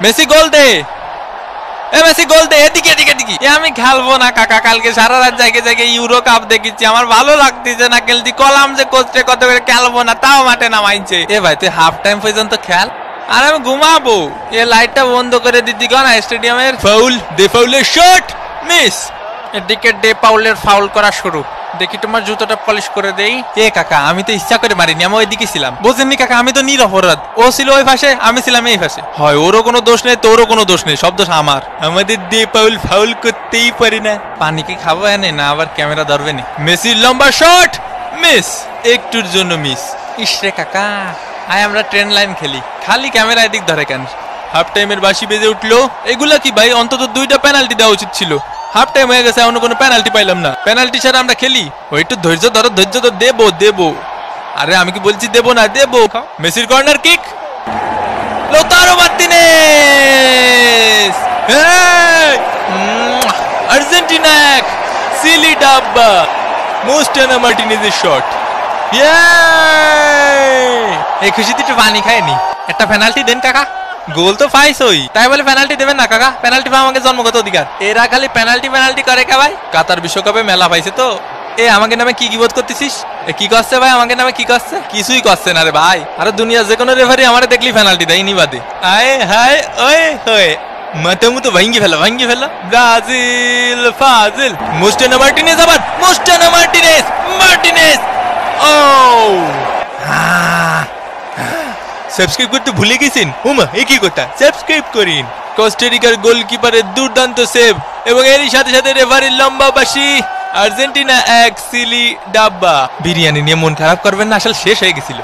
Messi গোল দে, এ Messi গোল দে, এদিকে এদিকে এদিকে। আমি খেলবো না কাকা, কালকে সারা রাত জায়গায় জায়গায় ইউরো কাপ দেখেছি, আমার ভালো লাগতেছে না খেলতে। কলাম যে কোচে কত করে খেলবো না, তাও মাঠে নামাইছে। এ ভাই তুই হাফ টাইম পর্যন্ত খেল, আর আমি ঘুমাবো। এ লাইটটা বন্ধ করে দিতি না স্টেডিয়ামের। ফাউল, দে ফাউলের শট, মিস। এদিকে ডে পাউলের ফাউল করা শুরু। দেখি তোমার জুতোটা পলিশ করে দেই। এ কাকা আমি তো ইচ্ছা করে মারিনি, আমি ওইদিকে ছিলাম, বুঝেননি কাকা? আমি তো নিরপরাধ, ও ছিল ওই পাশে, আমি ছিলাম এই পাশে। হয় ওরও কোনো দোষ নেই, তোরও কোনো দোষ নেই, সব দোষ আমার। আমাদের ডে পাউল ফাউল করতেই পারি না। পানি কি খাবো এনে না আবার ক্যামেরা ধরবে নি? মেসির লম্বা শট, মিস, একটুর জন্য মিস। ইসরে কাকা, আয় আমরা ট্রেন লাইন খেলি, খালি ক্যামেরা এদিক ধরে কেন? হাফ টাইমের বাঁশি বেজে উঠলো। এগুলা কি ভাই? অন্তত 2টা পেনাল্টি দেওয়া উচিত ছিল। হাফ টাইম হয়ে গেছে, এখনো কোনো পেনাল্টি পাইলাম না। পেনাল্টি ছাড়া আমরা খেলি? ওই একটু ধৈর্য ধরো, ধৈর্য তো দেবো দেবো। আরে আমি কি বলছি দেবো না? দেবো। মেসির corner kick, Lautaro Martinez, Argentina এক, সিলি ডাব্বা, মোস্টানা মার্টিনেজের শট। এই খুশিতে একটু পানি খায়নি। একটা পেনাল্টি দেন কাকা। গোল তো পাইছই, তাই বলে পেনাল্টি দেবেন না কাকা? পেনাল্টি পাওয়া আমাকে জন্মগত অধিকার। এরা খালি পেনাল্টি পেনাল্টি করে কে ভাই? কাতার বিশ্বকাপে মেলা পাইছে তো। এ আমাকে নামে কি বোধ করতেছিস? কি করছে ভাই? আমাকে নামে কি করছে? কিছুই করছে না রে ভাই। আরে দুনিয়া যে কোনো রেফারি আমারে দেখলি পেনাল্টি দেয়, ইনি বাদে। আয় হায় ওয়ে হয়ে মাথা মতো ভাঙ্গি ফেলা, ভাঙ্গি ফেলা। ব্রাজিল ফাজিল, মোস্টানা মার্টিনেজ, আবার মোস্টানা মার্টিনেজ, মার্টিনেজ। ও সাবস্ক্রাইব করতে ভুলে গেছেন? ওমা এ কি কথা? সাবস্ক্রাইব করিন। কোস্টারিকার গোলকিপারের দুর্দান্ত সেভ এবং এরই সাথে সাথে রেফারির লম্বা বাঁশি। আর্জেন্টিনা এক, সিলি ডাব্বা। বিরিয়ানি নিয়ে মন খারাপ করবেন না, আসলে শেষ হয়ে গেছিল।